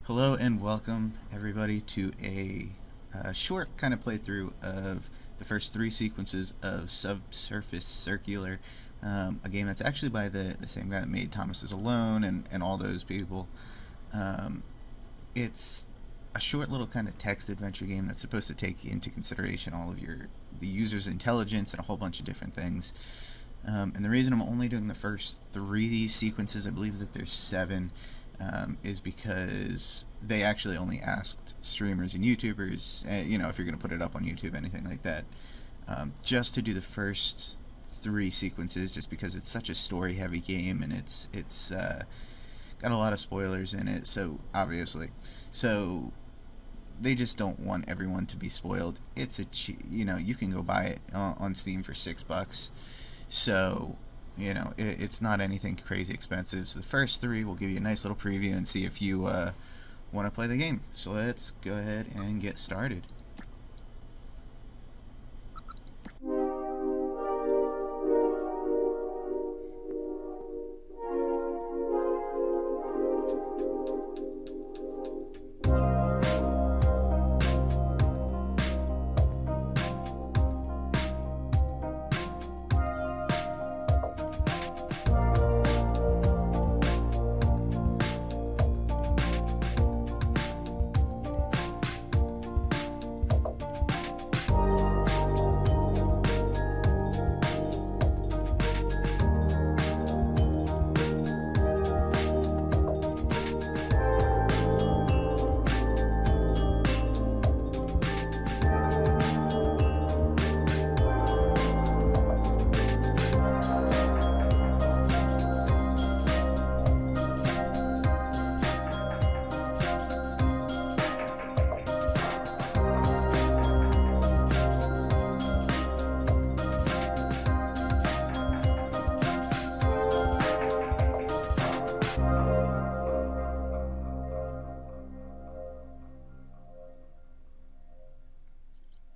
Hello and welcome everybody to a short kind of playthrough of the first three sequences of Subsurface Circular, a game that's actually by the same guy that made Thomas is Alone and all those people. It's a short little kind of text adventure game that's supposed to take into consideration all of the user's intelligence and a whole bunch of different things. And the reason I'm only doing the first three sequences, I believe that there's seven, is because they actually only asked streamers and YouTubers, if you're going to put it up on YouTube, anything like that, just to do the first three sequences, just because it's such a story-heavy game and it's got a lot of spoilers in it. So obviously, they just don't want everyone to be spoiled. It's you can go buy it on Steam for $6. So, it's not anything crazy expensive. So the first three will give you a nice little preview and see if you want to play the game. So let's go ahead and get started.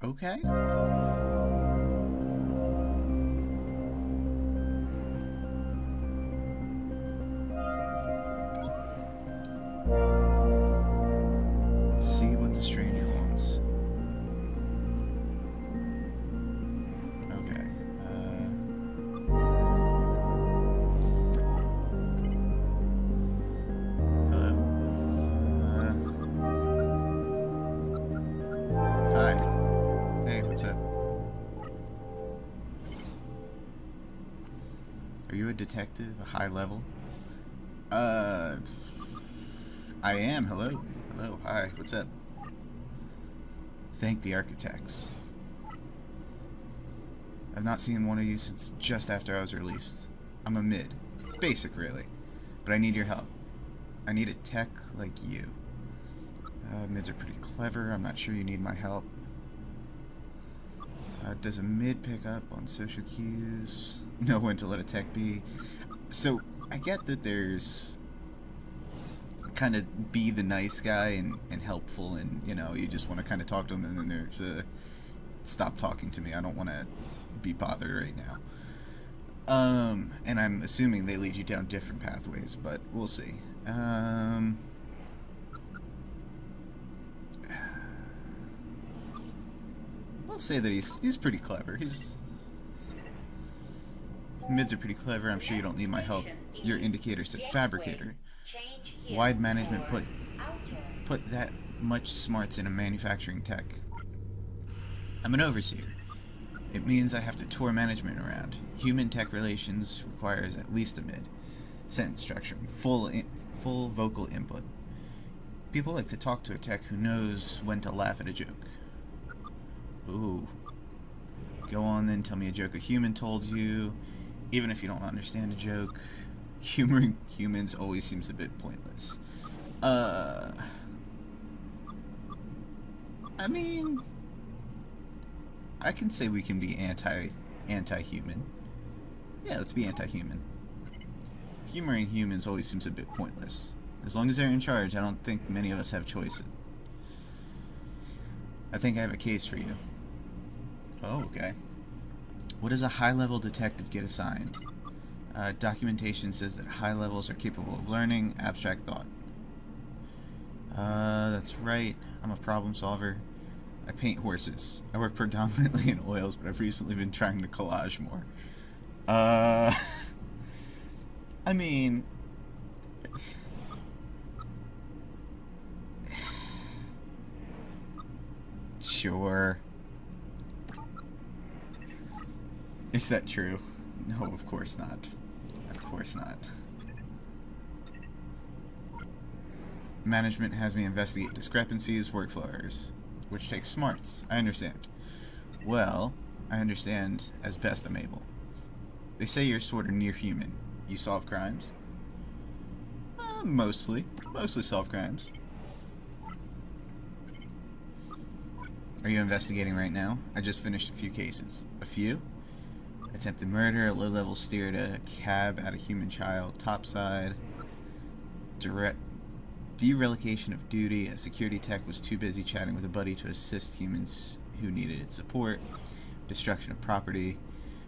Okay. See what the stranger wants. Okay. Hello. Hi. Hey, what's up? Are you a detective? A high level? I am. Hello. Hello. Hi. What's up? Thank the architects. I've not seen one of you since just after I was released. I'm a mid. Basic, really. But I need your help. I need a tech like you. Mids are pretty clever. I'm not sure you need my help. Does a mid pick up on social cues? Know when to let a tech be? So, I get that there's kind of be the nice guy and helpful, and you just want to kind of talk to him, and then there's stop talking to me, I don't want to be bothered right now. And I'm assuming they lead you down different pathways, but we'll see. We'll say that he's pretty clever. Mids are pretty clever. I'm sure you don't need my help. Your indicator says fabricator. Wide management put that much smarts in a manufacturing tech. I'm an overseer. It means I have to tour management around. Human-tech relations requires at least a mid. Sentence structuring. Full vocal input. People like to talk to a tech who knows when to laugh at a joke. Ooh. Go on then, tell me a joke a human told you. Even if you don't understand a joke, humoring humans always seems a bit pointless. I mean, I can say we can be anti-human. Yeah, let's be anti-human. Humoring humans always seems a bit pointless. As long as they're in charge, I don't think many of us have choices. I think I have a case for you. Oh, okay. What does a high-level detective get assigned? Documentation says that high levels are capable of learning abstract thought. that's right. I'm a problem solver. I paint horses. I work predominantly in oils, but I've recently been trying to collage more. I mean... Sure. Is that true? No, of course not. Of course not. Management has me investigate discrepancies, workflow errors, which takes smarts. I understand. Well, I understand as best I'm able. They say you're sort of near human. You solve crimes? Mostly. Mostly solve crimes. Are you investigating right now? I just finished a few cases. A few? Attempted murder, a low-level steer to a cab at a human child, topside, direct derelocation of duty, a security tech was too busy chatting with a buddy to assist humans who needed support, destruction of property,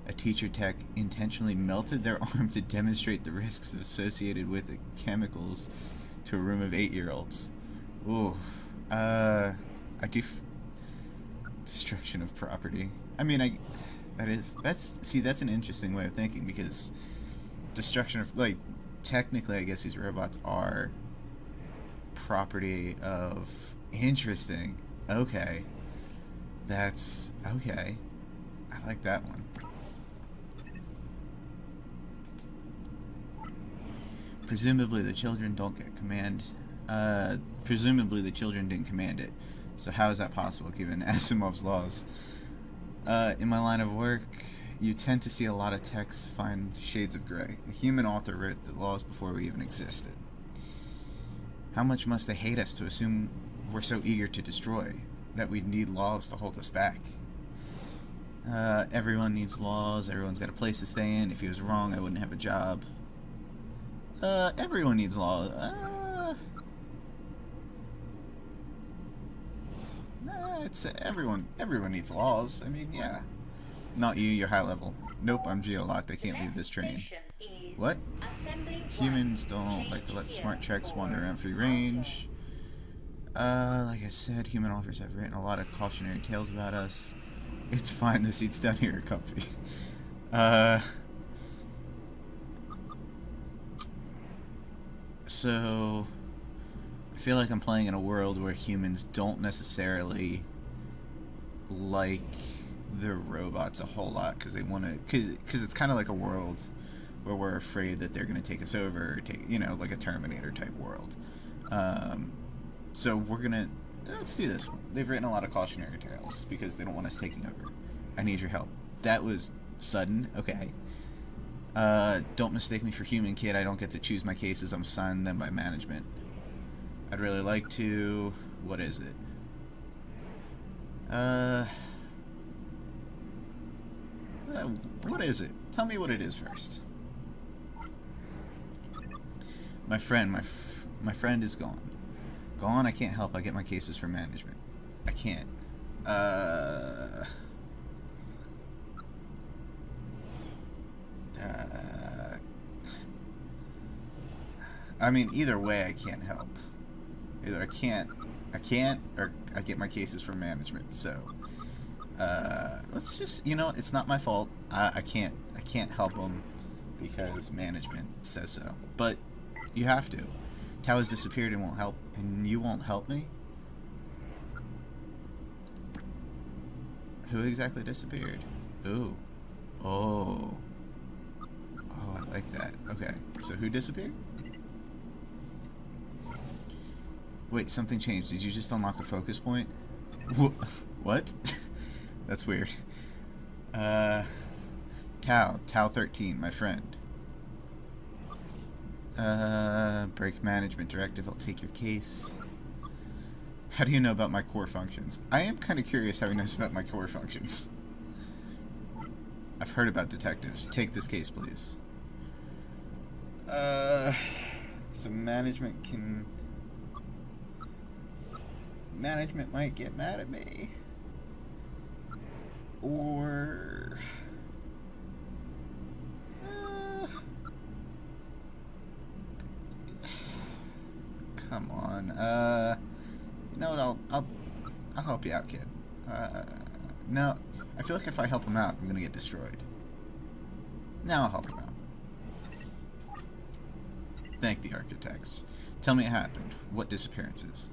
a teacher tech intentionally melted their arm to demonstrate the risks associated with the chemicals to a room of 8-year-olds. Ooh, I do... destruction of property. I mean, that's an interesting way of thinking, because destruction of, like, technically I guess these robots are property of... Interesting. Okay. That's... okay. I like that one. Presumably the children don't get command... presumably the children didn't command it. So how is that possible, given Asimov's laws? In my line of work, you tend to see a lot of texts find shades of gray. A human author wrote the laws before we even existed. How much must they hate us to assume we're so eager to destroy, that we'd need laws to hold us back? Everyone needs laws, everyone's got a place to stay in. If he was wrong, I wouldn't have a job. Everyone needs laws. It's everyone needs laws. I mean, yeah. Not you, you're high level. Nope, I'm geolocked. I can't leave this train. What? Humans don't like to let smart treks wander around free range. Like I said, human authors have written a lot of cautionary tales about us. It's fine, the seats down here are comfy. So... I feel like I'm playing in a world where humans don't necessarily like the robots a whole lot, because they want to, because it's kind of like a world where we're afraid that they're going to take us over, or take, you know, like a Terminator type world. So we're gonna, let's do this. They've written a lot of cautionary tales because they don't want us taking over. I need your help. That was sudden. Okay. Don't mistake me for human, kid. I don't get to choose my cases. I'm assigned them by management. I'd really like to... What is it? What is it? Tell me what it is first. My friend is gone. Gone? I can't help. I get my cases from management. I can't. I mean, either way, I can't help. Either I can't, or I get my cases from management. So, let's just, you know, it's not my fault. I can't help them because management says so. But you have to. Tao has disappeared and won't help, and you won't help me? Who exactly disappeared? Ooh. Oh. Oh, I like that. Okay. So who disappeared? Wait, something changed. Did you just unlock a focus point? What? That's weird. Tao 13, my friend. Break management directive. I'll take your case. How do you know about my core functions? I am kind of curious how he knows about my core functions. I've heard about detectives. Take this case, please. So management can... Management might get mad at me. Or... come on. know what? I'll help you out, kid. No, I feel like if I help him out, I'm gonna get destroyed. Now I'll help him out. Thank the architects. Tell me what happened. What disappearances?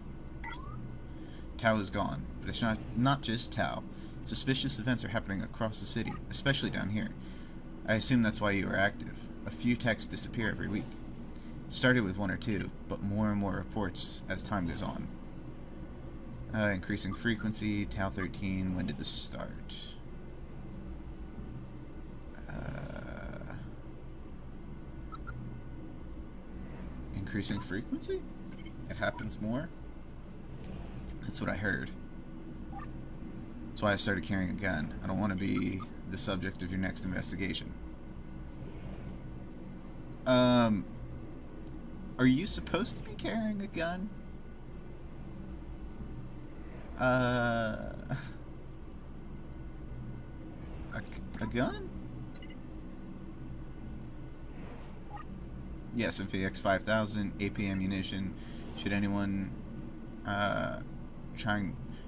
Tao is gone, but it's not just Tao. Suspicious events are happening across the city, especially down here. I assume that's why you are active. A few techs disappear every week. Started with 1 or 2, but more and more reports as time goes on. Increasing frequency, Tau 13, when did this start? Increasing frequency? It happens more? That's what I heard. That's why I started carrying a gun. I don't want to be the subject of your next investigation. Are you supposed to be carrying a gun? A gun? Yes, MVX 5000, AP ammunition. Should anyone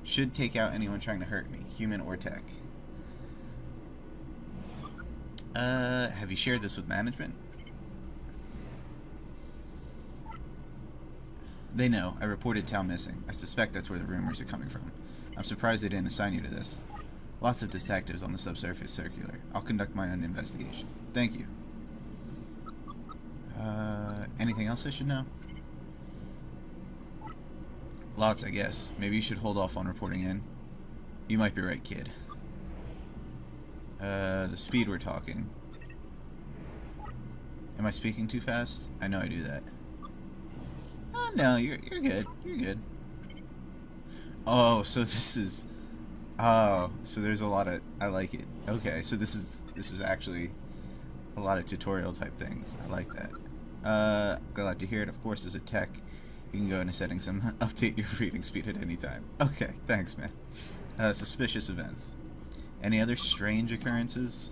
should take out anyone trying to hurt me, human or tech. Have you shared this with management? They know. I reported Tao missing. I suspect that's where the rumors are coming from. I'm surprised they didn't assign you to this. Lots of detectives on the Subsurface circular. I'll conduct my own investigation. Thank you. Anything else I should know? Lots, I guess. Maybe you should hold off on reporting in. You might be right, kid. The speed we're talking. Am I speaking too fast? I know I do that. Oh, no, you're good. You're good. Oh, so this is... Oh, so there's a lot of... I like it. Okay, so this is actually a lot of tutorial type things. I like that. Glad to hear it. Of course, as a tech, you can go into settings and update your reading speed at any time. Okay, thanks, man. Suspicious events. Any other strange occurrences?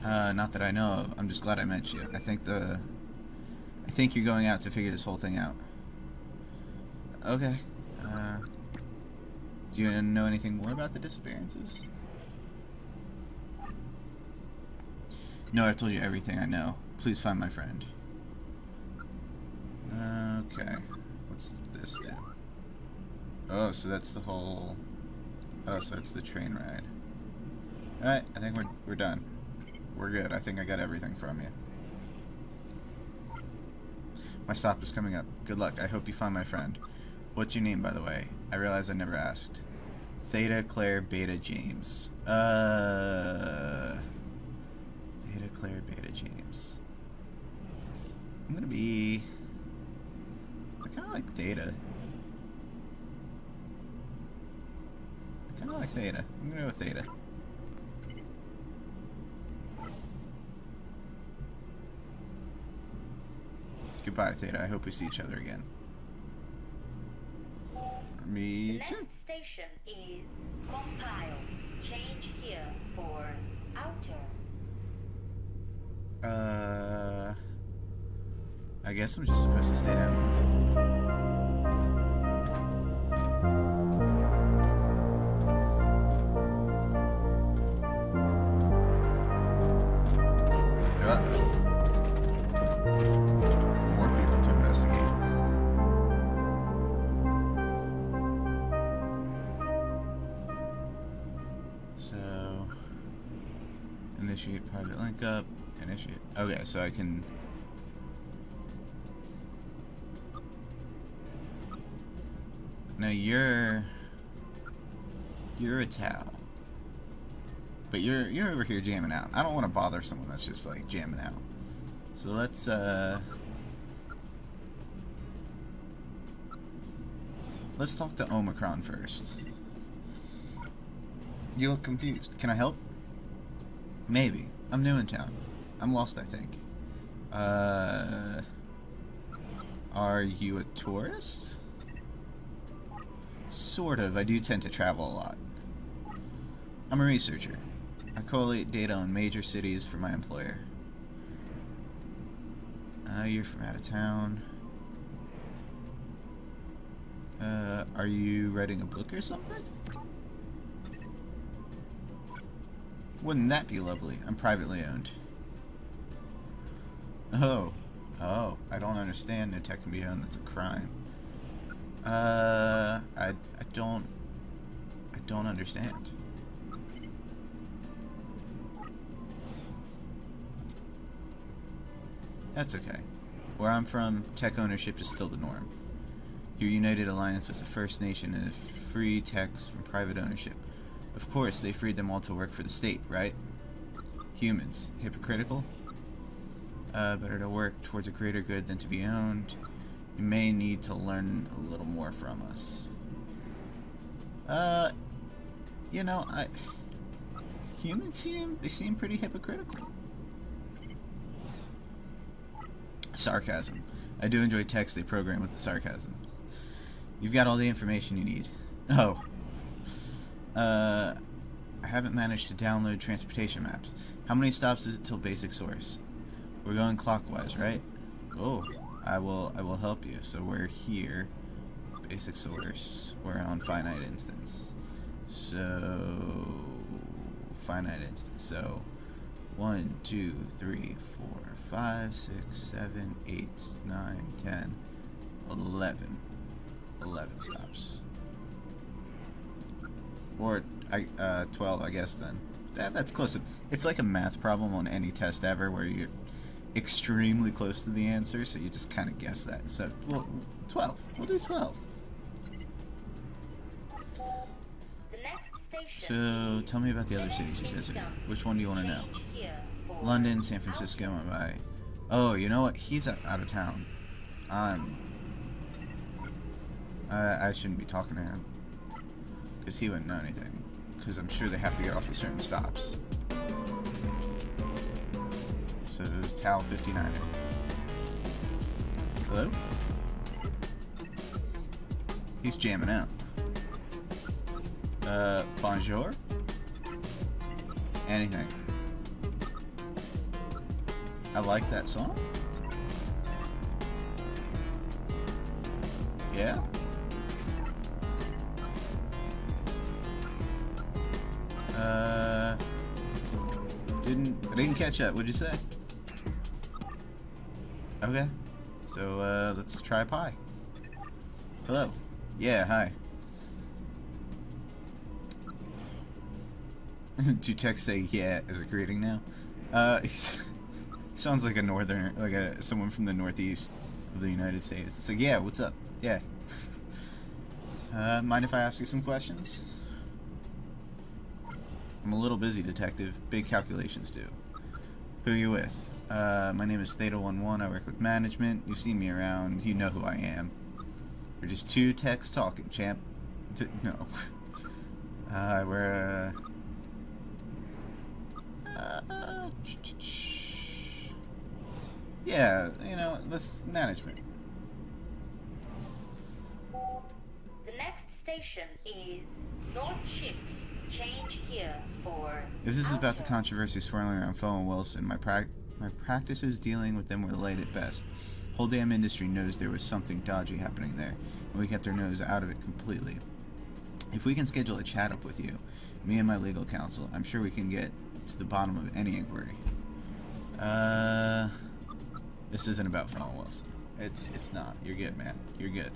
Not that I know of. I'm just glad I met you. I think you're going out to figure this whole thing out. Okay. Do you know anything more about the disappearances? No, I've told you everything I know. Please find my friend. Okay. What's this do? Oh, so that's the whole... Oh, so that's the train ride. Alright, I think we're done. We're good. I think I got everything from you. My stop is coming up. Good luck. I hope you find my friend. What's your name, by the way? I realize I never asked. Theta Claire Beta James. Theta Claire Beta James. I'm gonna be... I kinda like Theta. I kinda like Theta. I'm gonna go with Theta. Goodbye, Theta. I hope we see each other again. Me too. The next station is compile. Change here for outer. I guess I'm just supposed to stay down. More people to investigate. So, initiate private link up. Initiate. Okay, so I can. Now you're a Tau, but you're over here jamming out. I don't want to bother someone that's just like jamming out. So let's talk to Omicron first. You look confused. Can I help? Maybe. I'm new in town. I'm lost, I think. Are you a tourist? Sort of. I do tend to travel a lot. I'm a researcher. I collate data on major cities for my employer. You're from out of town. Are you writing a book or something? Wouldn't that be lovely? I'm privately owned. Oh. Oh, I don't understand. No tech can be owned. That's a crime. I don't understand. That's okay. Where I'm from, tech ownership is still the norm. Your United Alliance was the first nation to free techs from private ownership. Of course, they freed them all to work for the state, right? Humans. Hypocritical? Better to work towards a greater good than to be owned. You may need to learn a little more from us. You know, humans seem pretty hypocritical. Sarcasm. I do enjoy text they program with the sarcasm. You've got all the information you need. Oh. I haven't managed to download transportation maps. How many stops is it till basic source? We're going clockwise, right? Oh, I will help you. So we're here. Basic source. We're on finite instance. So finite instance. So 1, 2, 3, 4, 5, 6, 7, 8, 9, 10, 11. 11 stops. Or 12, I guess then. That's close. It's like a math problem on any test ever where you're extremely close to the answer, so you just kind of guess that. So, well, 12. We'll do 12. So, tell me about the other cities you visited. Which one do you want to know? London, San Francisco, Mumbai. Oh, you know what? He's out of town. I shouldn't be talking to him. Because he wouldn't know anything. Because I'm sure they have to get off at certain stops. So, Tal 59er. Hello? He's jamming out. Bonjour? Anything. I like that song. Yeah? I didn't catch that. What'd you say? Okay. So, let's try pie. Hello. Yeah, hi. Do texts say yeah as a greeting now? He sounds like a northerner, like someone from the northeast of the United States. It's like, yeah, what's up? Yeah. Mind if I ask you some questions? I'm a little busy, detective. Big calculations due. Who are you with? My name is Theta11. I work with management. You've seen me around. You know who I am. We're just two techs talking, champ. No. We're, yeah, you know, that's management. The next station is North Shift. Change here for... If this is about the controversy swirling around Foe and Wilson, my practices dealing with them were light at best. Whole damn industry knows there was something dodgy happening there, and we kept our nose out of it completely. If we can schedule a chat up with you, me and my legal counsel, I'm sure we can get to the bottom of any inquiry. This isn't about Foe and Wilson. It's not. You're good, man. You're good.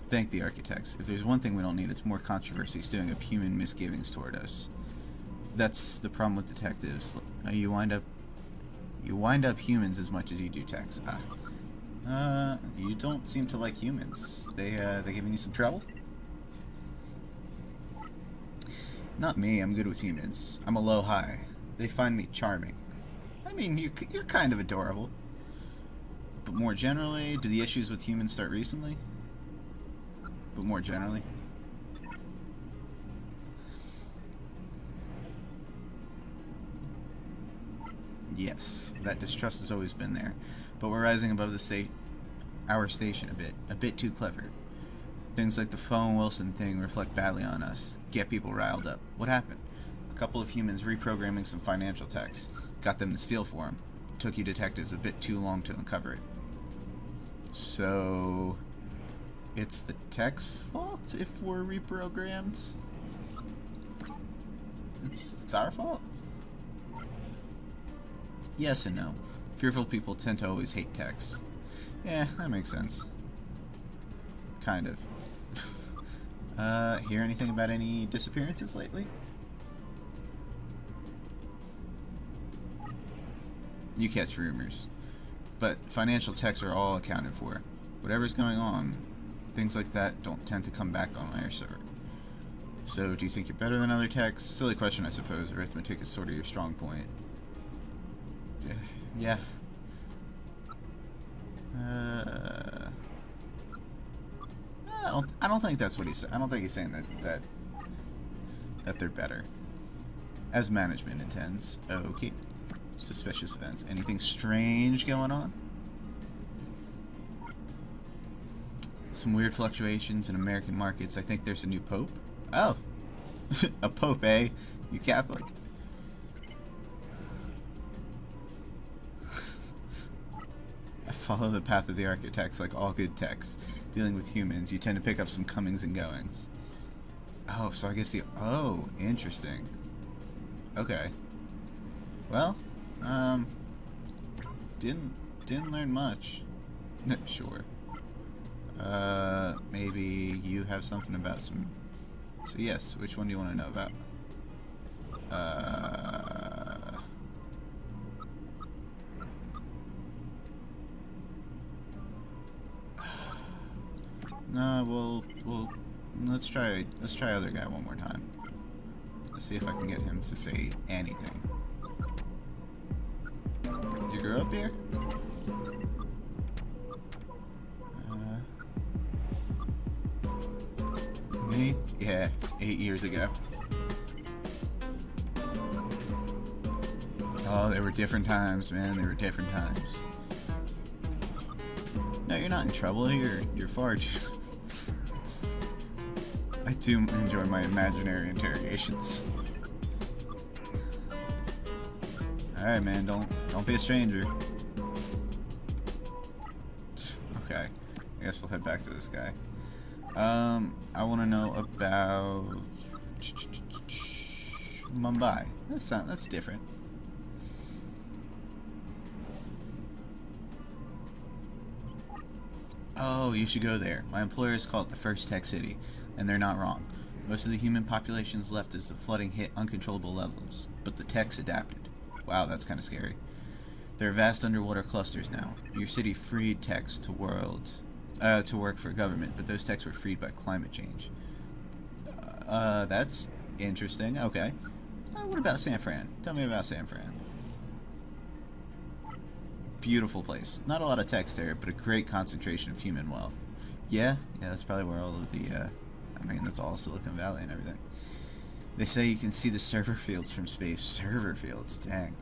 Thank the architects. If there's one thing we don't need, it's more controversy stewing up human misgivings toward us. That's the problem with detectives. You wind up humans as much as you do techs. You don't seem to like humans. They giving you some trouble? Not me. I'm good with humans. I'm a low-high. They find me charming. I mean, you're kind of adorable. But more generally, do the issues with humans start recently? But more generally. Yes, that distrust has always been there, but we're rising above our station a bit too clever. Things like the Foe and Wilson thing reflect badly on us, get people riled up. What happened? A couple of humans reprogramming some financial texts, got them to steal for them. took you detectives a bit too long to uncover it. So it's the tech's fault if we're reprogrammed? It's our fault? Yes and no. Fearful people tend to always hate techs. Yeah, that makes sense. Kind of. Hear anything about any disappearances lately? You catch rumors. But financial techs are all accounted for. Whatever's going on, things like that don't tend to come back on our server. So, do you think you're better than other techs? Silly question, I suppose. Arithmetic is sort of your strong point. Yeah. I don't think that's what he's saying. I don't think he's saying that they're better. As management intends. Okay. Suspicious events. Anything strange going on? Some weird fluctuations in American markets. I think there's a new pope. Oh. A pope, eh? You Catholic. I follow the path of the architects like all good techs. Dealing with humans, you tend to pick up some comings and goings. Oh, so I guess oh, interesting. Okay. Well, didn't learn much. Sure. Maybe you have something about some... So yes, which one do you want to know about? No, let's try other guy one more time. Let's see if I can get him to say anything. You grew up here? Me? Yeah, 8 years ago. Oh, there were different times, man. There were different times. No, you're not in trouble. You're far too... I do enjoy my imaginary interrogations. Alright, man, don't be a stranger. Okay, I guess we'll head back to this guy. I want to know about Mumbai. That's different. Oh, you should go there. My employers call it the first tech city, and they're not wrong. Most of the human population's left as the flooding hit uncontrollable levels, but the techs adapted. Wow, that's kind of scary. There are vast underwater clusters now. Your city freed techs to work for government, but those techs were freed by climate change. That's interesting. Okay. What about San Fran? Tell me about San Fran. Beautiful place. Not a lot of techs there, but a great concentration of human wealth. Yeah, that's probably where all of the, I mean, that's all Silicon Valley and everything. They say you can see the server fields from space. Server fields, dang.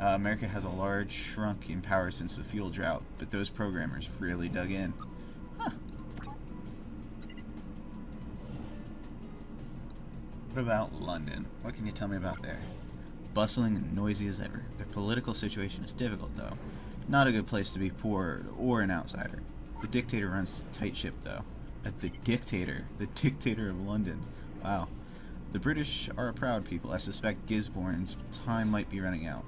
America has a large shrunk in power since the fuel drought, but those programmers really dug in. Huh. What about London? What can you tell me about there? Bustling and noisy as ever. Their political situation is difficult, though. Not a good place to be poor or an outsider. The dictator runs a tight ship, though. The dictator of London. Wow. The British are a proud people. I suspect Gisborne's time might be running out.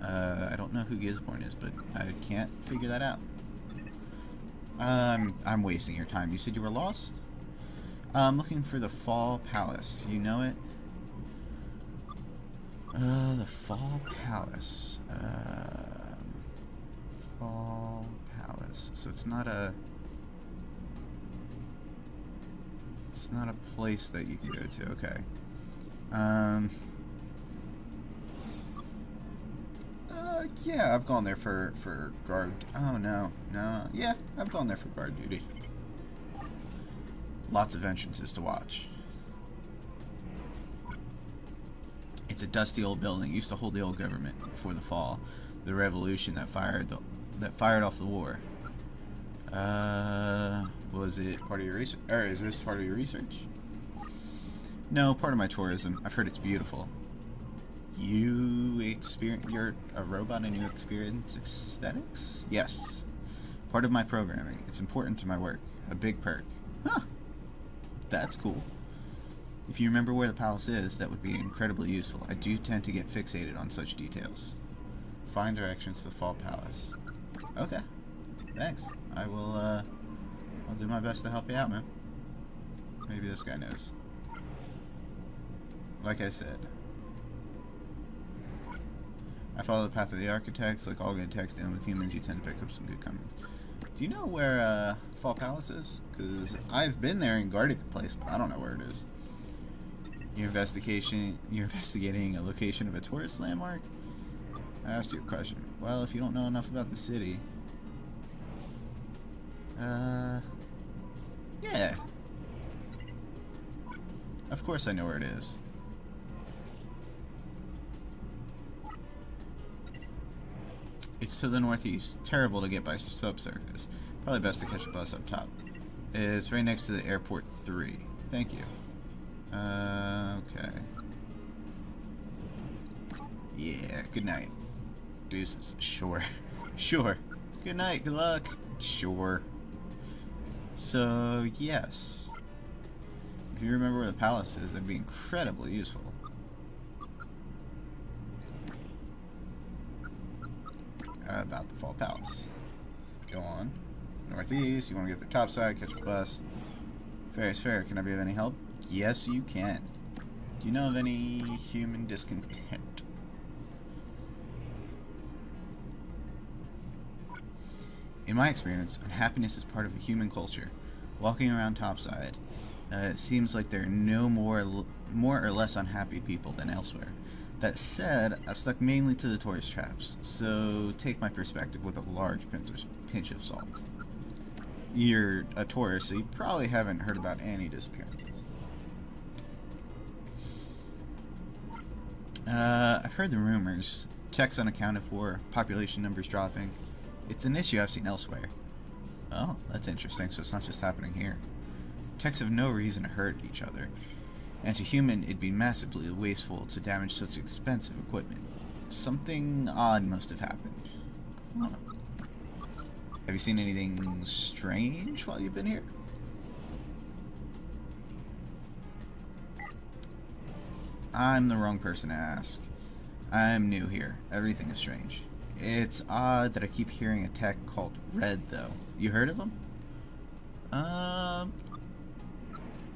I don't know who Gisborne is, but I can't figure that out. I'm wasting your time. You said you were lost? I'm looking for the Fall Palace. You know it? The Fall Palace. Fall Palace. So it's not a place that you can go to. Okay. Yeah, I've gone there for guard. Oh no. Yeah, I've gone there for guard duty. Lots of entrances to watch. It's a dusty old building. It used to hold the old government before the fall, the revolution that fired off the war. Was it part of your research? Or is this part of your research? No, part of my tourism. I've heard it's beautiful. You You're a robot and you experience aesthetics? Yes. Part of my programming. It's important to my work. A big perk. Huh. That's cool. If you remember where the palace is, that would be incredibly useful. I do tend to get fixated on such details. Find directions to the Fall Palace. Okay. Thanks. I will, I'll do my best to help you out, man. Maybe this guy knows. Like I said, I follow the path of the architects. Like all good techs dealing with humans, you tend to pick up some good comments. Do you know where Fall Palace is? Because I've been there and guarded the place, but I don't know where it is. You're investigating a location of a tourist landmark? I asked you a question. Well, if you don't know enough about the city... yeah. Of course I know where it is. It's to the northeast. Terrible to get by subsurface. Probably best to catch a bus up top. It's right next to the airport 3. Thank you. Okay. Yeah, good night. Deuces. Sure. Sure. Good night, good luck. Sure. So, yes. If you remember where the palace is, that'd be incredibly useful. About the Fall Palace. Go on. Northeast, you want to get to the top side, catch a bus. Fair is fair. Can I be of any help? Yes, you can. Do you know of any human discontent? In my experience, unhappiness is part of a human culture. Walking around topside, it seems like there are no more or less unhappy people than elsewhere. That said, I've stuck mainly to the tourist traps, so take my perspective with a large pinch of salt. You're a tourist, so you probably haven't heard about any disappearances. I've heard the rumors. Checks unaccounted for, population numbers dropping. It's an issue I've seen elsewhere. Oh, that's interesting, so it's not just happening here. Techs have no reason to hurt each other. And to human, it'd be massively wasteful to damage such expensive equipment. Something odd must have happened. Huh. Have you seen anything strange while you've been here? I'm the wrong person to ask. I'm new here. Everything is strange. It's odd that I keep hearing a tech called Red, though. You heard of him?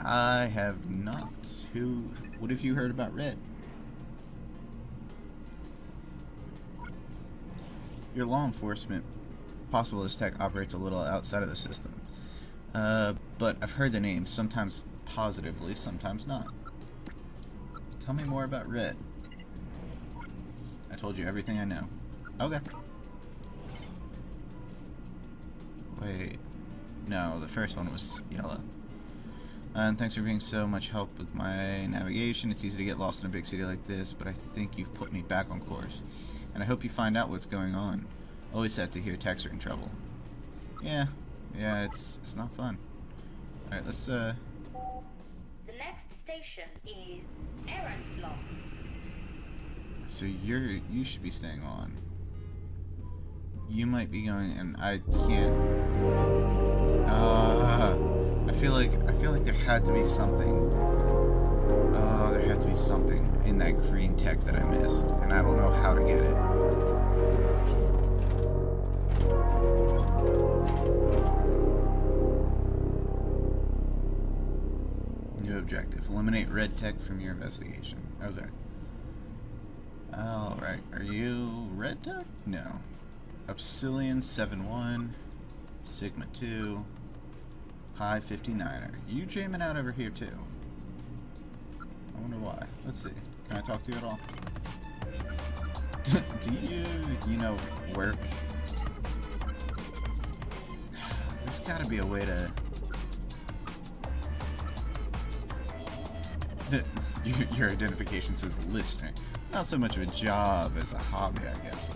I have not. What have you heard about Red? Your law enforcement, possible this tech operates a little outside of the system. But I've heard the name, sometimes positively, sometimes not. Tell me more about Red. I told you everything I know. Okay. Wait. No, the first one was yellow. And thanks for being so much help with my navigation. It's easy to get lost in a big city like this, but I think you've put me back on course. And I hope you find out what's going on. Always sad to hear techs are in trouble. Yeah, it's not fun. Alright, let's The next station is Errant Block. So you should be staying on. You might be going, and I can't. I feel like there had to be something. Oh, there had to be something in that green tech that I missed, and I don't know how to get it. New objective: eliminate red tech from your investigation. Okay. Alright, are you red tech? No. Obsidian 7-1, Sigma 2, Pi 59er. You jamming out over here too? I wonder why. Let's see. Can I talk to you at all? Do you know, work? There's gotta be a way to... Your identification says listener. Not so much of a job as a hobby, I guess.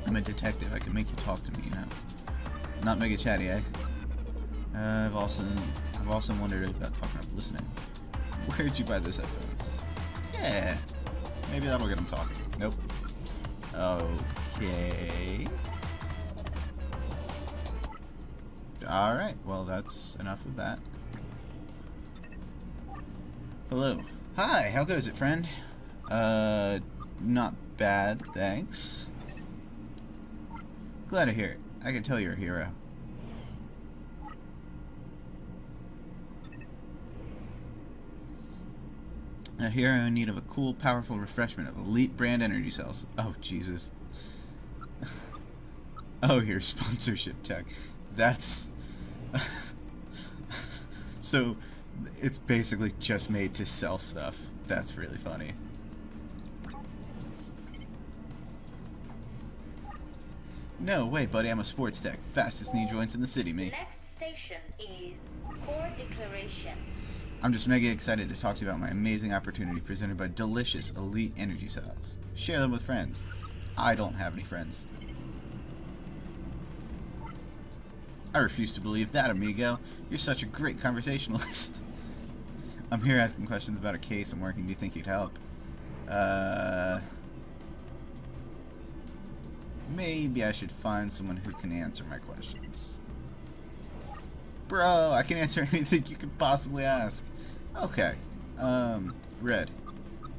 I'm a detective. I can make you talk to me, you know. Not mega chatty, eh? I've also wondered about talking up listening. Where'd you buy those headphones? Yeah, maybe that'll get them talking. Nope. Okay. Alright, well that's enough of that. Hello. Hi, how goes it, friend? Not bad, thanks. Glad to hear it. I can tell you're a hero. A hero in need of a cool, powerful refreshment of elite brand energy cells. Oh, Jesus. Oh, your sponsorship tech. That's... So, it's basically just made to sell stuff. That's really funny. No way, buddy, I'm a sports tech. Fastest knee joints in the city, mate. Next station is Core Declaration. I'm just mega excited to talk to you about my amazing opportunity presented by delicious elite energy cells. Share them with friends. I don't have any friends. I refuse to believe that, amigo. You're such a great conversationalist. I'm here asking questions about a case I'm working. Do you think you'd help? Maybe I should find someone who can answer my questions. Bro, I can answer anything you could possibly ask. Okay. Red.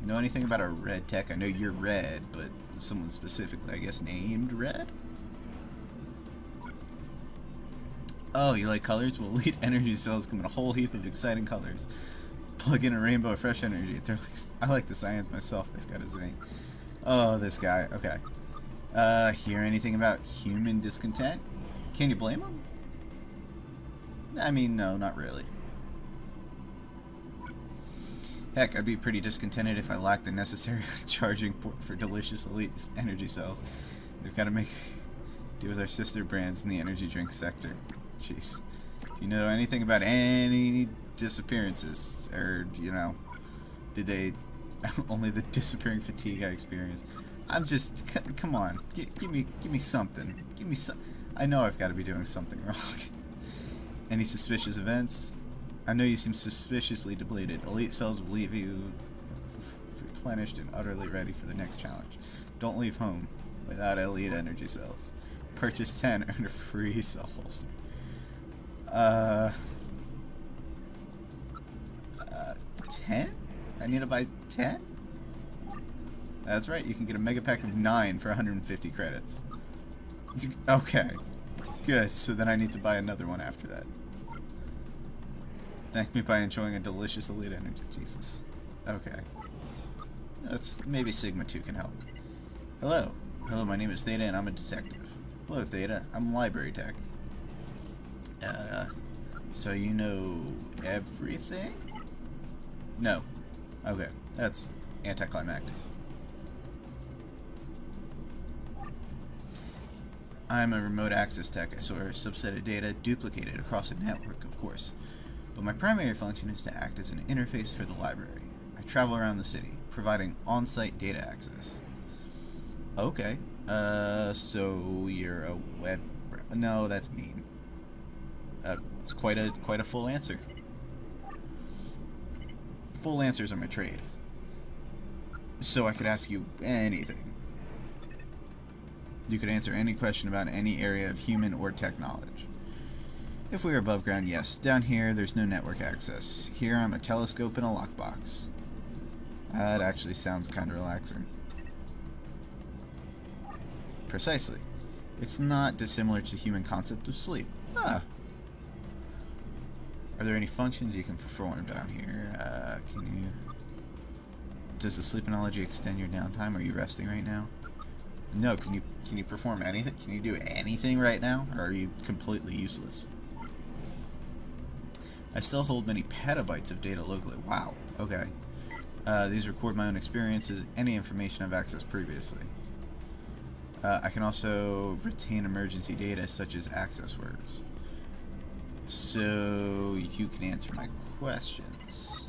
Know anything about a red tech? I know you're red, but someone specifically, I guess, named Red? Oh, you like colors? Well, elite energy cells come in a whole heap of exciting colors. Plug in a rainbow of fresh energy. I like the science myself, they've got to say. Oh, this guy. Okay. Hear anything about human discontent? Can you blame him? I mean, no, not really. Heck, I'd be pretty discontented if I lacked the necessary charging port for delicious elite energy cells. We've got to make do with our sister brands in the energy drink sector. Jeez. Do you know anything about any disappearances? Or, you know, did they... only the disappearing fatigue I experienced. I'm just... Come on. Give me something. Give me some... I know I've got to be doing something wrong. Any suspicious events? I know you seem suspiciously depleted. Elite cells will leave you replenished and utterly ready for the next challenge. Don't leave home without elite energy cells. Purchase 10, earn a free cell holster. 10? I need to buy 10? That's right, you can get a mega pack of 9 for 150 credits. Okay. Good, so then I need to buy another one after that. Thank me by enjoying a delicious elite energy. Jesus. Okay. That's maybe Sigma 2 can help. Hello. Hello, my name is Theta and I'm a detective. Hello, Theta. I'm library tech. So you know everything? No. Okay. That's anticlimactic. I'm a remote access tech. I store a subset of data duplicated across a network, of course. But my primary function is to act as an interface for the library. I travel around the city, providing on-site data access. Okay. So you're a web... No, that's mean. It's quite a full answer. Full answers are my trade. So I could ask you anything. You could answer any question about any area of human or tech knowledge. If we were above ground, yes. Down here, there's no network access. Here, I'm a telescope and a lockbox. That actually sounds kind of relaxing. Precisely. It's not dissimilar to the human concept of sleep. Ah. Are there any functions you can perform down here? Can you... Does the sleep analogy extend your downtime? Are you resting right now? No, can you perform anything? Can you do anything right now? Or are you completely useless? I still hold many petabytes of data locally. Wow. Okay. These record my own experiences, any information I've accessed previously. I can also retain emergency data such as access words. So you can answer my questions.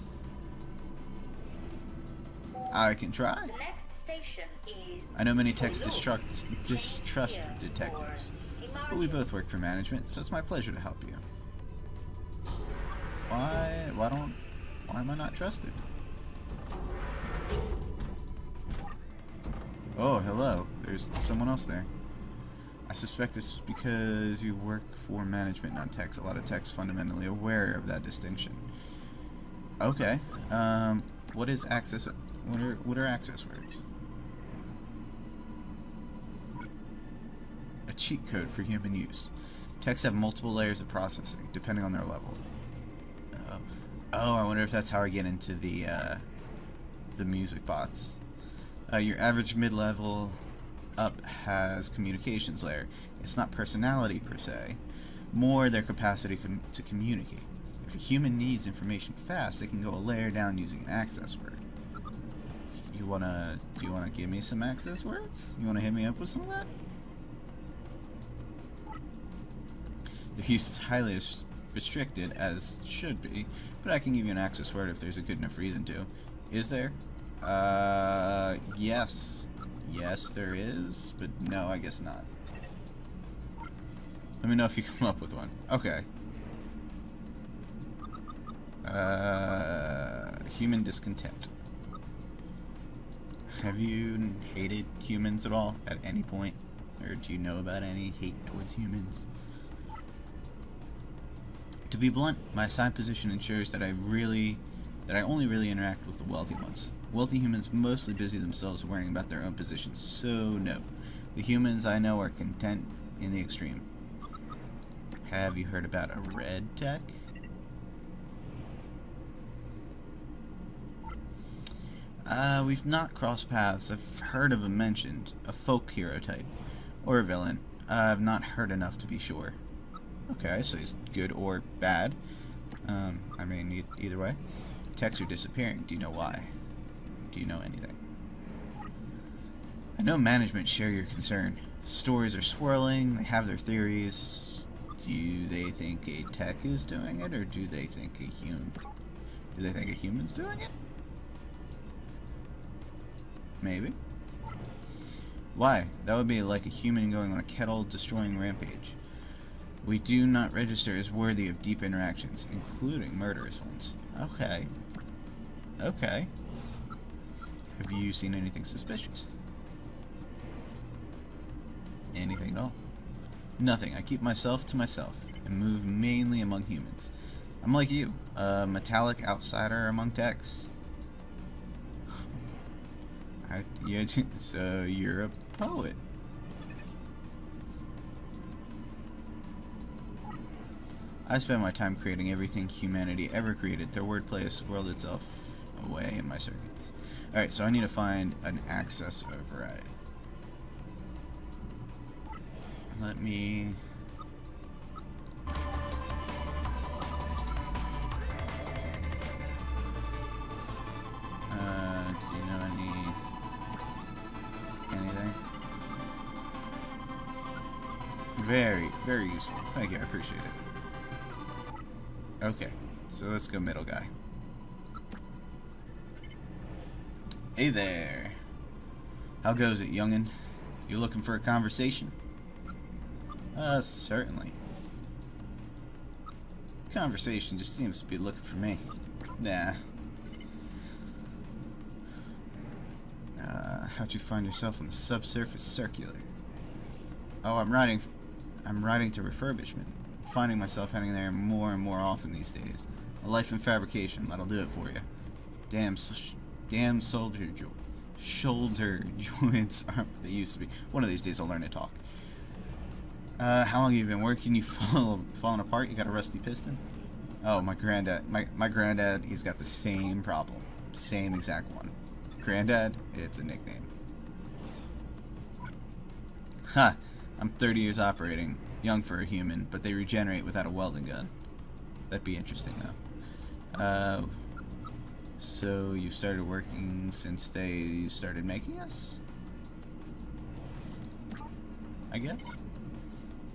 I can try. The next station is... I know many techs distrust detectives, but we both work for management, so it's my pleasure to help you. Why am I not trusted? Oh, hello. There's someone else there. I suspect it's because you work for management, not techs. A lot of techs fundamentally aware of that distinction. Okay. What is access? What are access words? A cheat code for human use. Techs have multiple layers of processing, depending on their level. Oh, I wonder if that's how I get into the music bots. Your average mid-level up has communications layer. It's not personality per se, more their capacity to communicate. If a human needs information fast, they can go a layer down using an access word. Do you wanna give me some access words? You wanna hit me up with some of that? Their use is highly restricted, as should be, but I can give you an access word if there's a good enough reason to. Is there? Yes. Yes, there is, but no, I guess not. Let me know if you come up with one. Okay. Human discontent. Have you hated humans at all at any point? Or do you know about any hate towards humans? To be blunt, my assigned position ensures that I only really interact with the wealthy ones. Wealthy humans mostly busy themselves worrying about their own positions, so no. The humans I know are content in the extreme. Have you heard about a red tech? We've not crossed paths. I've heard of him mentioned. A folk hero type. Or a villain. I've not heard enough to be sure. Okay, so he's good or bad. I mean, either way. Techs are disappearing. Do you know why? Do you know anything? I know management share your concern. Stories are swirling. They have their theories. Do they think a tech is doing it, or do they think a human? Do they think a human's doing it? Maybe. Why? That would be like a human going on a kettle-destroying rampage. We do not register as worthy of deep interactions, including murderous ones. Okay. Okay. Have you seen anything suspicious? Anything at all? Nothing. I keep myself to myself and move mainly among humans. I'm like you, a metallic outsider among techs. So you're a poet. I spend my time creating everything humanity ever created. Their wordplay has swirled itself away in my circuits. Alright, so I need to find an access override. Let me... do you know anything? Very, very useful. Thank you, I appreciate it. Okay, so let's go middle guy. Hey there. How goes it, youngin'? You looking for a conversation? Certainly. Conversation just seems to be looking for me. Nah. How'd you find yourself on the Subsurface Circular? Oh, I'm writing to refurbishment. I'm finding myself heading there more and more often these days. A life in fabrication, that'll do it for you. Damn shoulder joints aren't what they used to be. One of these days I'll learn to talk. How long have you been working? You falling apart? You got a rusty piston? Oh, my granddad. My granddad, he's got the same problem. Same exact one. Granddad, it's a nickname. Ha! I'm 30 years operating. Young for a human, but they regenerate without a welding gun. That'd be interesting, though. So you've started working since they started making us? I guess?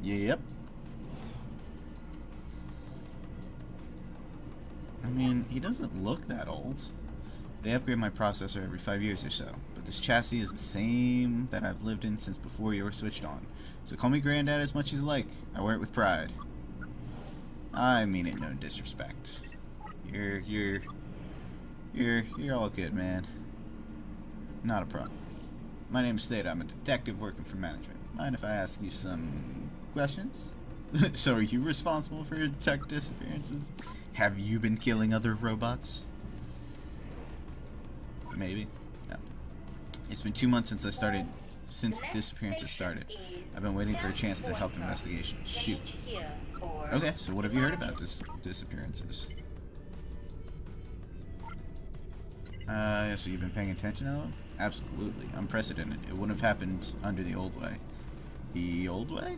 Yep. I mean, he doesn't look that old. They upgrade my processor every 5 years or so, but this chassis is the same that I've lived in since before you were switched on. So call me Granddad as much as you like. I wear it with pride. I mean it no disrespect. You're all good, man. Not a problem. My name's Theta. I'm a detective working for management. Mind if I ask you some questions? So, are you responsible for tech disappearances? Have you been killing other robots? Maybe. No. It's been 2 months since the disappearances started. I've been waiting for a chance to help investigation. Shoot. Okay, so what have you heard about disappearances? So you've been paying attention to them? Absolutely. Unprecedented. It wouldn't have happened under the old way. The old way?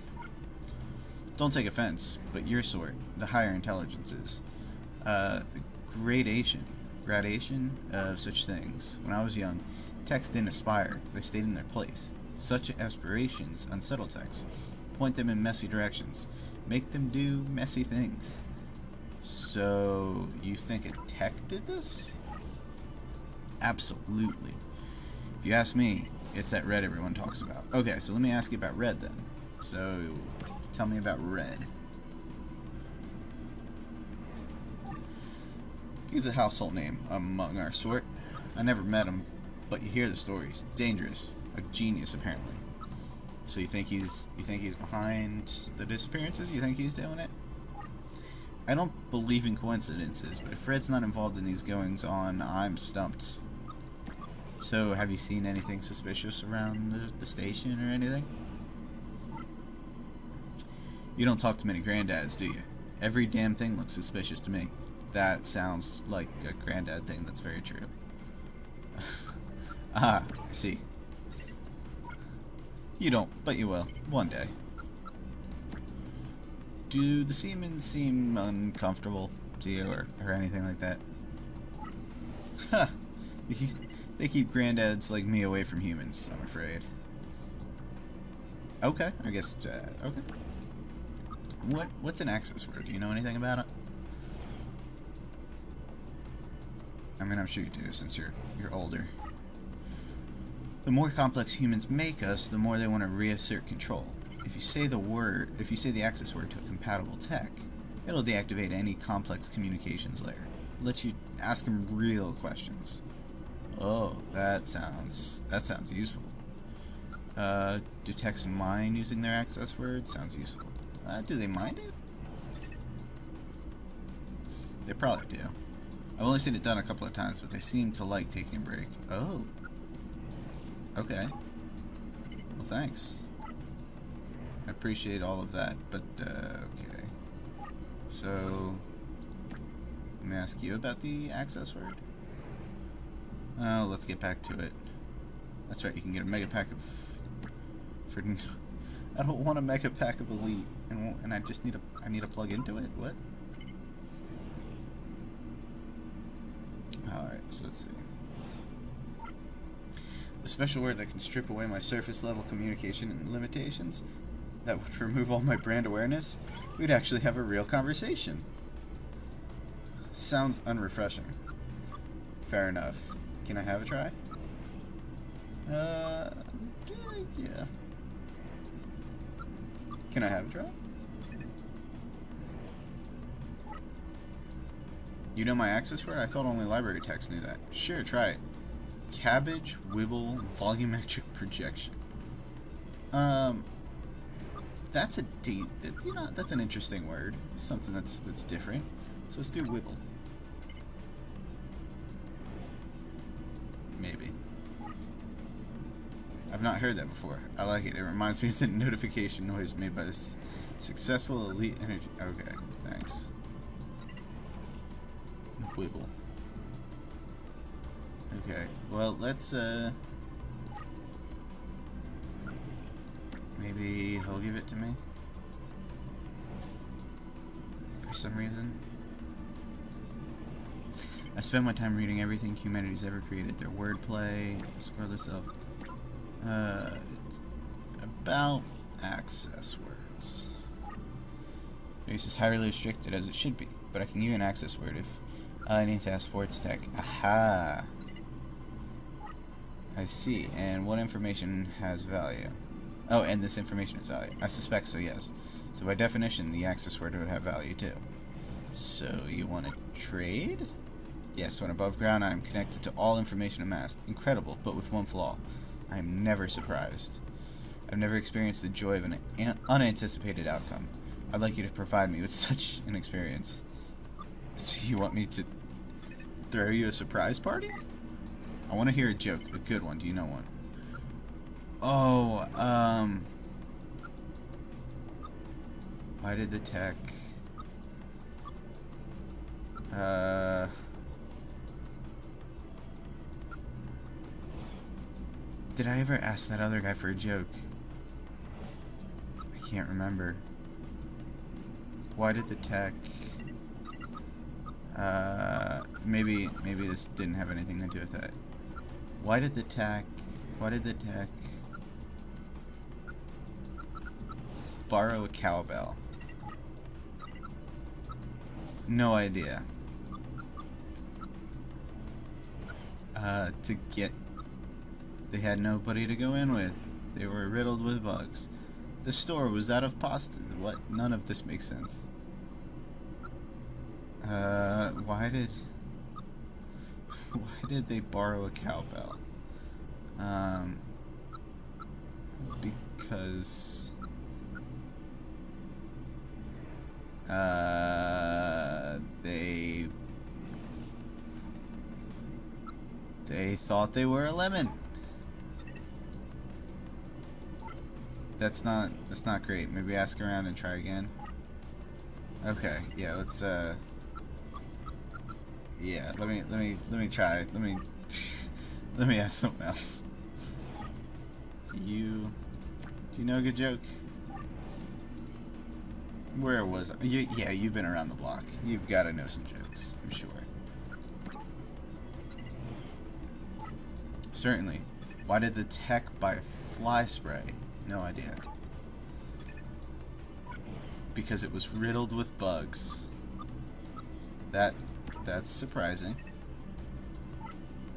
Don't take offense, but your sort, the higher intelligences, the gradation of such things. When I was young, techs didn't aspire, they stayed in their place. Such aspirations unsettle techs. Point them in messy directions. Make them do messy things. So, you think a tech did this? Absolutely. If you ask me, it's that red everyone talks about. Okay, so let me ask you about red then. So, tell me about red. He's a household name among our sort. I never met him, but you hear the stories. Dangerous. A genius, apparently. So you think he's behind the disappearances? You think he's doing it? I don't believe in coincidences, but if Fred's not involved in these goings-on, I'm stumped. So, have you seen anything suspicious around the station or anything? You don't talk to many granddads, do you? Every damn thing looks suspicious to me. That sounds like a granddad thing that's very true. Ah, I see. You don't, but you will. One day. Do the seamen seem uncomfortable to you or anything like that? Ha! They keep granddads like me away from humans, I'm afraid. Okay, I guess, okay. What's an access word? Do you know anything about it? I mean, I'm sure you do, since you're older. The more complex humans make us, the more they want to reassert control. If you say the access word to a compatible tech, it'll deactivate any complex communications layer. Let you ask them real questions. Oh, that sounds useful. Do techs mind using their access word? Sounds useful. Do they mind it? They probably do. I've only seen it done a couple of times, but they seem to like taking a break. Oh. Okay. Well, thanks. I appreciate all of that, but, okay. So, let me ask you about the access word. Oh, let's get back to it. That's right, you can get a mega pack of... I don't want a mega pack of Elite, and I just need a plug into it? What? Alright, so let's see. A special word that can strip away my surface level communication and limitations, that would remove all my brand awareness, we'd actually have a real conversation. Sounds unrefreshing. Fair enough. Can I have a try? Yeah. Can I have a try? You know my access word? I thought only library techs knew that. Sure, try it. Cabbage, wibble, volumetric projection. That's that's an interesting word. Something that's different. So let's do wibble. Maybe. I've not heard that before. I like it. It reminds me of the notification noise made by this successful elite energy. Okay, thanks. Wibble. Okay, well, let's, maybe he'll give it to me? For some reason. I spend my time reading everything humanity's ever created. Their wordplay, scroll this up. It's about access words. Use is highly restricted as it should be, but I can give you an access word if I need to ask sports tech. Aha! I see. And what information has value? Oh, and this information has value. I suspect so, yes. So by definition, the access word would have value too. So, you want to trade? Yes, when above ground, I am connected to all information amassed. Incredible, but with one flaw. I am never surprised. I've never experienced the joy of an unanticipated outcome. I'd like you to provide me with such an experience. So you want me to throw you a surprise party? I want to hear a joke, a good one. Do you know one? Oh, why did the tech... Did I ever ask that other guy for a joke? I can't remember. Why did the tech... maybe this didn't have anything to do with that. Why did the tech borrow a cowbell? No idea. To get... They had nobody to go in with. They were riddled with bugs. The store was out of pasta. What? None of this makes sense. Why did they borrow a cowbell? Because... They thought they were a lemon. That's not great. Maybe ask around and try again. Okay, yeah, let's yeah, let me try. Let me ask something else. Do you know a good joke? Where was I? Yeah, you've been around the block. You've got to know some jokes, I'm sure. Certainly. Why did the tech buy fly spray? No idea. Because it was riddled with bugs. That's surprising.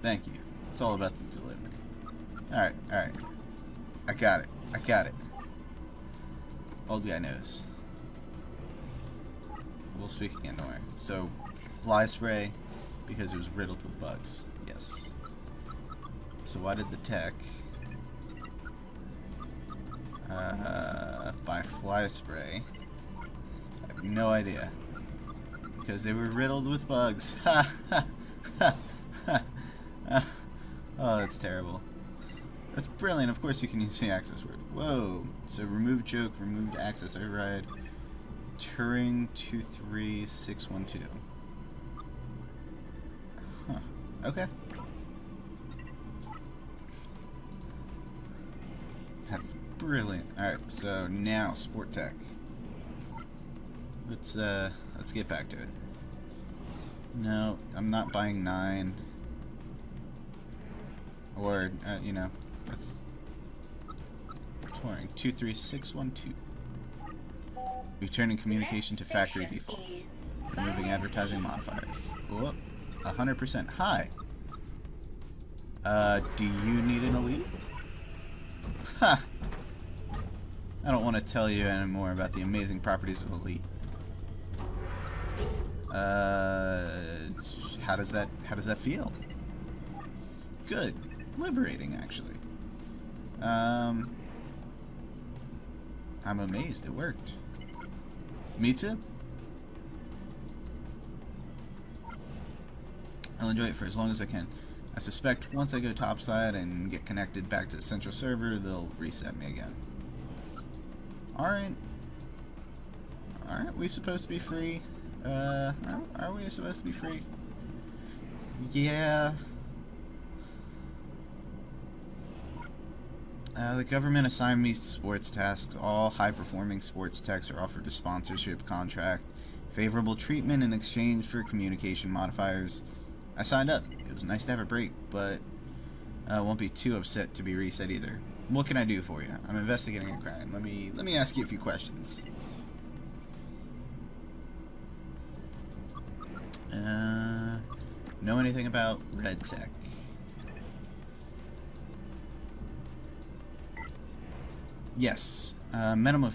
Thank you. It's all about the delivery. Alright. I got it. Old guy knows. We'll speak again, don't worry. So, fly spray, because it was riddled with bugs. Yes. So why did the tech buy fly spray? I have no idea. Because they were riddled with bugs. Ha ha ha ha. Oh, that's terrible. That's brilliant. Of course you can use the access word. Whoa. So remove joke, removed access override. Turing 23612. Huh. Okay. That's brilliant. Alright, so now Sport Tech. Let's get back to it. No, I'm not buying 9. Or, you know, that's touring 23612. Returning communication to factory defaults. Removing advertising modifiers. Whoop. 100%. Hi. Do you need an elite? Ha! I don't want to tell you anymore about the amazing properties of elite. How does that feel? Good. Liberating, actually. I'm amazed it worked. Me too. I'll enjoy it for as long as I can. I suspect once I go topside and get connected back to the central server, they'll reset me again. Alright. Aren't we supposed to be free? Are we supposed to be free? Yeah. The government assigned me sports tasks. All high-performing sports techs are offered a sponsorship contract, favorable treatment in exchange for communication modifiers. I signed up. It was nice to have a break, but I won't be too upset to be reset either. What can I do for you? I'm investigating a crime. Let me ask you a few questions. Know anything about red tech? Yes. Met them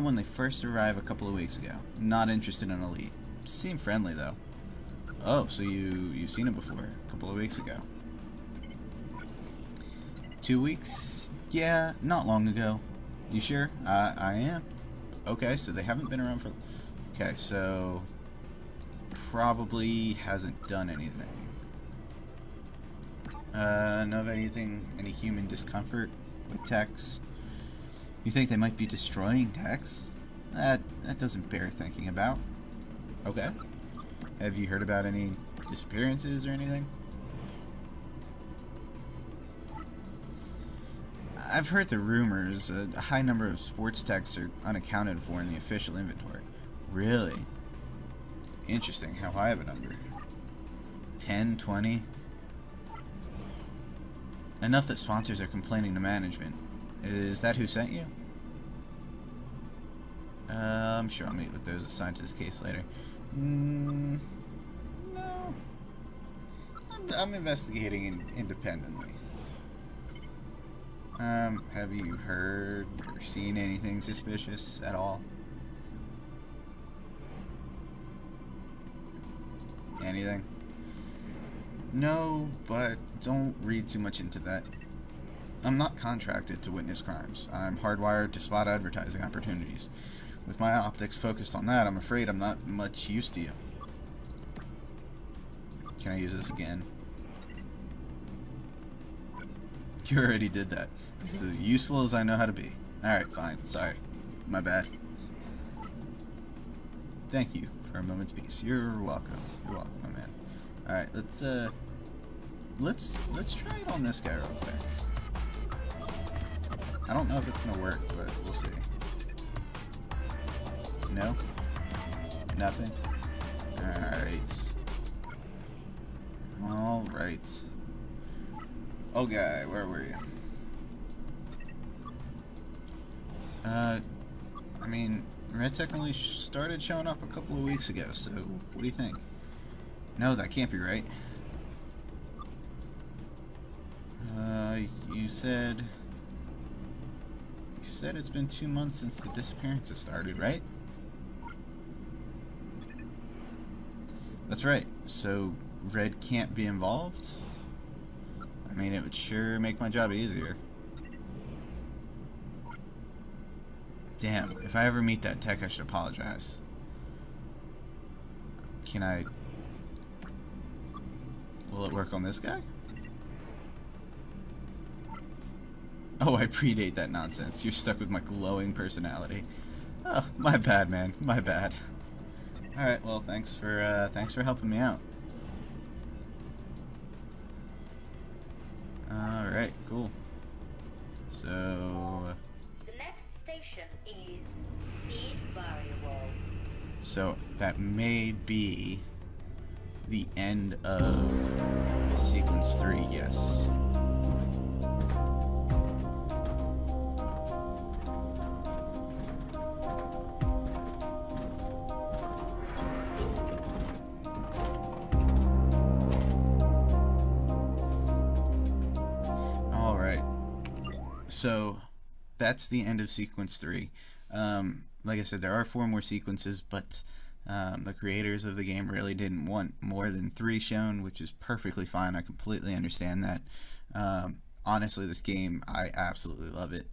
when they first arrived a couple of weeks ago. Not interested in elite. Seem friendly though. Oh, so you've seen him before, a couple of weeks ago. 2 weeks? Yeah, not long ago. You sure? I am. Okay, so they haven't been around for... Okay, so... Probably hasn't done anything. Know of anything, any human discomfort with techs? You think they might be destroying techs? That doesn't bear thinking about. Okay. Have you heard about any disappearances or anything? I've heard the rumors. A high number of sports techs are unaccounted for in the official inventory. Really? Interesting. How high of a number? 10, 20? Enough that sponsors are complaining to management. Is that who sent you? I'm sure I'll meet with those assigned to this case later. No. I'm investigating independently. Have you heard or seen anything suspicious at all? Anything? No, but don't read too much into that. I'm not contracted to witness crimes. I'm hardwired to spot advertising opportunities. With my optics focused on that, I'm afraid I'm not much use to you. Can I use this again? You already did that. This is as useful as I know how to be. Alright, fine. Sorry. My bad. Thank you for a moment's peace. You're welcome. You're welcome, my man. Alright, let's try it on this guy real quick. I don't know if it's gonna work, but we'll see. No? Nothing? Alright. Alright. Okay, where were you? I mean, Red technically started showing up a couple of weeks ago, so what do you think? No, that can't be right. You said it's been 2 months since the disappearances started, right? That's right. So Red can't be involved? I mean, it would sure make my job easier. Damn, if I ever meet that tech, I should apologize. Can I... Will it work on this guy? Oh, I predate that nonsense. You're stuck with my glowing personality. Oh, my bad, man. My bad. Alright, well, thanks for helping me out. Alright, cool. So... The next station is Seed Variable. So, that may be the end of Sequence 3, yes. So that's the end of Sequence 3. Like I said, there are 4 more sequences, but the creators of the game really didn't want more than 3 shown, which is perfectly fine. I completely understand that. Honestly, this game, I absolutely love it.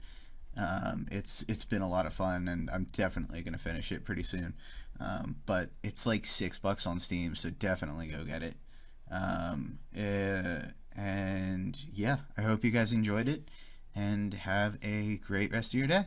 It's been a lot of fun, and I'm definitely going to finish it pretty soon. But it's like $6 on Steam, so definitely go get it. And yeah, I hope you guys enjoyed it. And have a great rest of your day.